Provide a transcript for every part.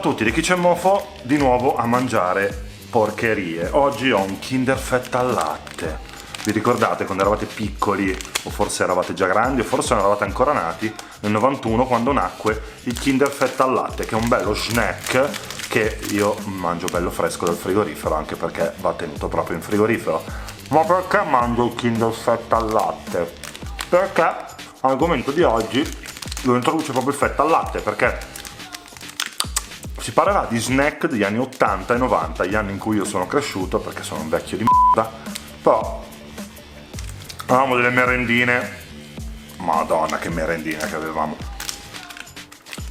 Ciao a tutti, di chi c'è mofo, di nuovo a mangiare porcherie. Oggi ho un Kinder Fetta al latte. Vi ricordate quando eravate piccoli, o forse eravate già grandi, o forse non eravate ancora nati, nel 91 quando nacque il Kinder Fetta al latte, che è un bello snack che io mangio bello fresco dal frigorifero, anche perché va tenuto proprio in frigorifero. Ma perché mangio il Kinder Fetta al latte? Perché, argomento di oggi, lo introduce proprio il fetta al latte, perché si parlerà di snack degli anni 80 e 90, gli anni in cui io sono cresciuto, perché sono un vecchio di merda, però avevamo delle merendine, madonna che merendine che avevamo,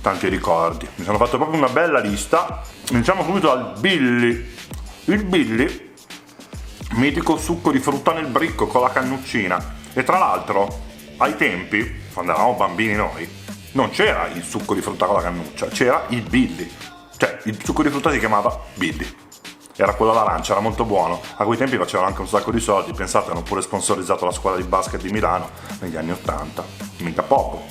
tanti ricordi. Mi sono fatto proprio una bella lista. Iniziamo subito dal Billy. Il Billy, mitico succo di frutta nel bricco con la cannuccina, e tra l'altro ai tempi, quando eravamo bambini noi, non c'era il succo di frutta con la cannuccia, c'era il Billy. Cioè, il succo di frutta si chiamava Billy. Era quello all'arancia, era molto buono. A quei tempi facevano anche un sacco di soldi. Pensate, hanno pure sponsorizzato la squadra di basket di Milano negli anni 80. Mica poco.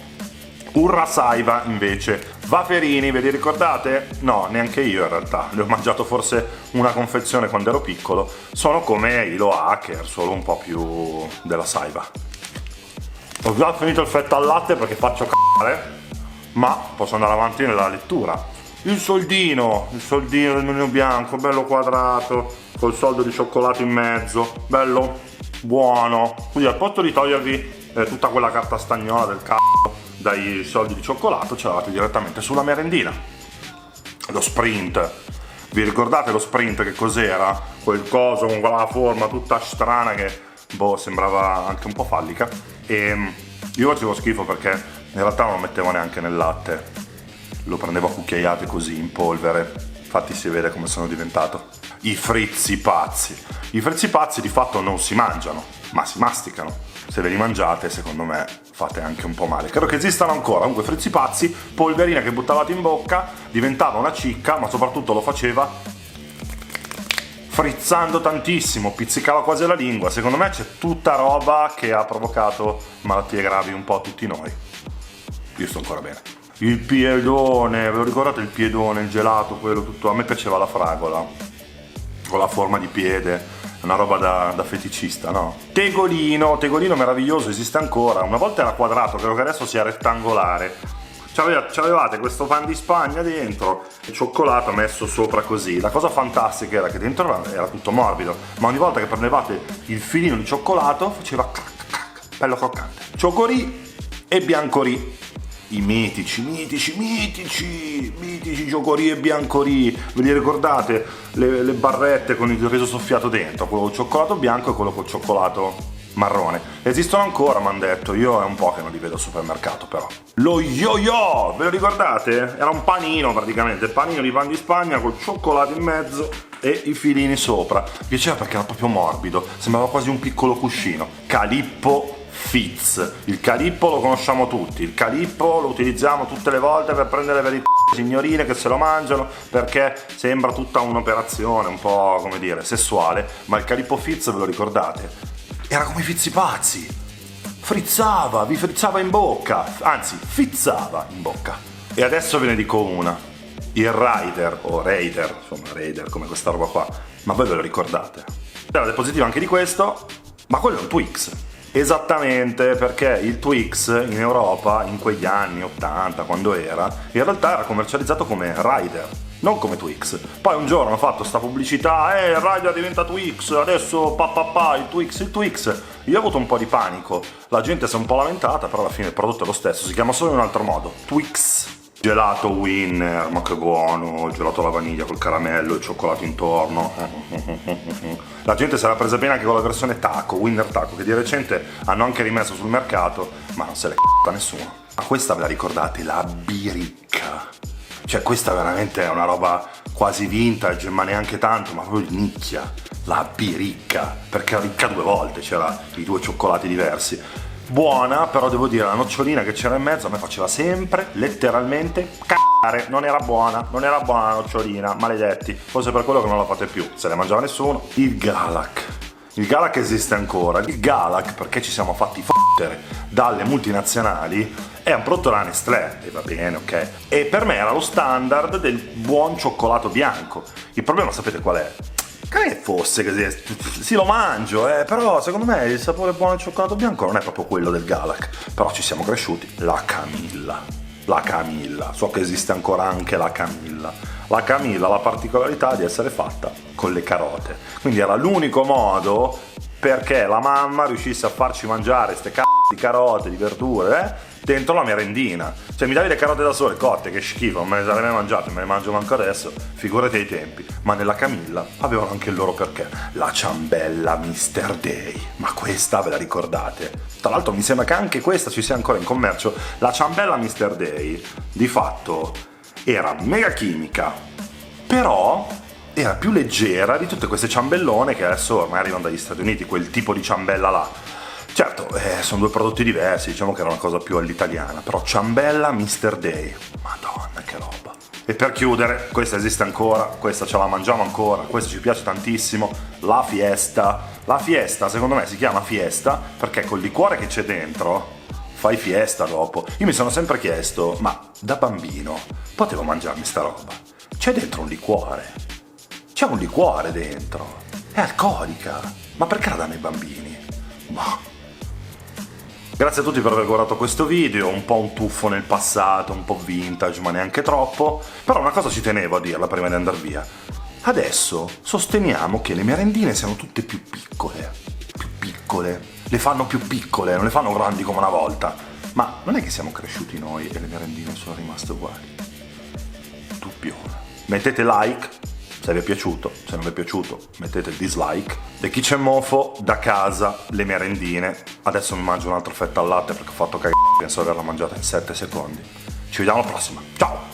Urra Saiva, invece. Vaferini, ve li ricordate? No, neanche io in realtà. Ne ho mangiato forse una confezione quando ero piccolo. Sono come i Lo Hacker, solo un po' più della Saiva. Ho già finito il fetta al latte perché faccio c***are, ma posso andare avanti nella lettura. Il soldino del menù bianco, bello quadrato, col soldo di cioccolato in mezzo, bello buono. Quindi al posto di togliervi tutta quella carta stagnola del c***o dai soldi di cioccolato, ce l'avete direttamente sulla merendina. Lo Sprint, vi ricordate lo Sprint che cos'era? Quel coso con quella forma tutta strana che sembrava anche un po' fallica, e io facevo schifo perché in realtà non lo mettevo neanche nel latte, lo prendevo a cucchiaiate così in polvere. Infatti si vede come sono diventato. I frizzi pazzi di fatto non si mangiano, ma si masticano. Se ve li mangiate, secondo me fate anche un po' male. Credo che esistano ancora. Comunque frizzi pazzi, polverina che buttavate in bocca, diventava una cicca, ma soprattutto lo faceva frizzando tantissimo, pizzicava quasi la lingua. Secondo me c'è tutta roba che ha provocato malattie gravi un po' a tutti noi. Io sto ancora bene. Il piedone, ve lo ricordate il piedone, il gelato, quello tutto? A me piaceva la fragola, con la forma di piede, una roba da feticista, no? Tegolino meraviglioso, esiste ancora. Una volta era quadrato, credo che adesso sia rettangolare. C'avevate questo pan di Spagna dentro, il cioccolato messo sopra così. La cosa fantastica era che dentro era tutto morbido, ma ogni volta che prendevate il filino di cioccolato faceva crac crac, bello croccante. Cioccorì e biancorì, i mitici Cioccorì e Biancorì. Ve li ricordate? Le barrette con il riso soffiato dentro, quello col cioccolato bianco e quello col cioccolato marrone. Esistono ancora, m'han detto. Io è un po' che non li vedo al supermercato, però. Lo yo-yo, ve lo ricordate? Era un panino praticamente, il panino di pan di Spagna col cioccolato in mezzo e i filini sopra. Piaceva perché era proprio morbido, sembrava quasi un piccolo cuscino. Calippo Fizz. Il calippo lo conosciamo tutti, il calippo lo utilizziamo tutte le volte per prendere per i signorine che se lo mangiano, perché sembra tutta un'operazione un po', come dire, sessuale. Ma il calippo Fizz, ve lo ricordate? Era come i fizzi pazzi, vi frizzava in bocca, anzi fizzava in bocca. E adesso ve ne dico una, il Raider o Raider, insomma Raider come questa roba qua, ma voi ve lo ricordate? Era positivo anche di questo, ma quello è un Twix. Esattamente, perché il Twix in Europa in quegli anni 80, quando era, in realtà era commercializzato come Raider, non come Twix. Poi un giorno hanno fatto sta pubblicità, il Raider diventa Twix, adesso il Twix. Io ho avuto un po' di panico, la gente si è un po' lamentata, però alla fine il prodotto è lo stesso, si chiama solo in un altro modo, Twix. Gelato Winner, ma che buono, gelato alla vaniglia col caramello, il cioccolato intorno. La gente se l'ha presa bene anche con la versione Taco, Winner Taco, che di recente hanno anche rimesso sul mercato, ma non se l'è c***a nessuno. Ma questa ve la ricordate? La biricca. Cioè questa veramente è una roba quasi vintage, ma neanche tanto, ma proprio di nicchia. La biricca, perché era ricca due volte, c'era i due cioccolati diversi. Buona, però devo dire, la nocciolina che c'era in mezzo a me faceva sempre, letteralmente, c***are. Non era buona la nocciolina, maledetti. Forse per quello che non la fate più, se ne mangiava nessuno. Il Galac esiste ancora. Il Galac, perché ci siamo fatti discutere, dalle multinazionali, è un prodotto della Nestlé, e va bene, ok? E per me era lo standard del buon cioccolato bianco. Il problema sapete qual è? Che fosse così, sì lo mangio, però secondo me il sapore buono del cioccolato bianco non è proprio quello del Galac. Però ci siamo cresciuti. La Camilla, so che esiste ancora anche la Camilla. La Camilla ha la particolarità di essere fatta con le carote, quindi era l'unico modo perché la mamma riuscisse a farci mangiare ste di carote, di verdure, dentro la merendina. Cioè mi davi le carote da sole cotte, che schifo, non me le sarei mai mangiate, me le mangio manco adesso, figurati ai tempi. Ma nella Camilla avevano anche il loro perché. La ciambella Mr. Day, ma questa ve la ricordate? Tra l'altro mi sembra che anche questa ci sia ancora in commercio. La ciambella Mr. Day di fatto era mega chimica, però era più leggera di tutte queste ciambellone che adesso ormai arrivano dagli Stati Uniti, quel tipo di ciambella là. Certo, sono due prodotti diversi, diciamo che era una cosa più all'italiana, però ciambella Mr. Day, madonna che roba. E per chiudere, questa esiste ancora, questa ce la mangiamo ancora, questa ci piace tantissimo, la Fiesta. La Fiesta secondo me si chiama Fiesta perché col liquore che c'è dentro fai fiesta dopo. Io mi sono sempre chiesto, ma da bambino potevo mangiarmi sta roba? C'è dentro un liquore, c'è un liquore dentro, è alcolica, ma perché la danno ai bambini? Boh. Grazie a tutti per aver guardato questo video, un po' un tuffo nel passato, un po' vintage, ma neanche troppo. Però una cosa ci tenevo a dirla prima di andare via. Adesso sosteniamo che le merendine siano tutte più piccole. Le fanno più piccole, non le fanno grandi come una volta. Ma non è che siamo cresciuti noi e le merendine sono rimaste uguali. Dubbione. Mettete like se vi è piaciuto, se non vi è piaciuto mettete il dislike. E chi c'è mofo da casa, le merendine. Adesso mi mangio un altro fetta al latte perché ho fatto cagare, penso di averla mangiata in 7 secondi. Ci vediamo alla prossima, ciao!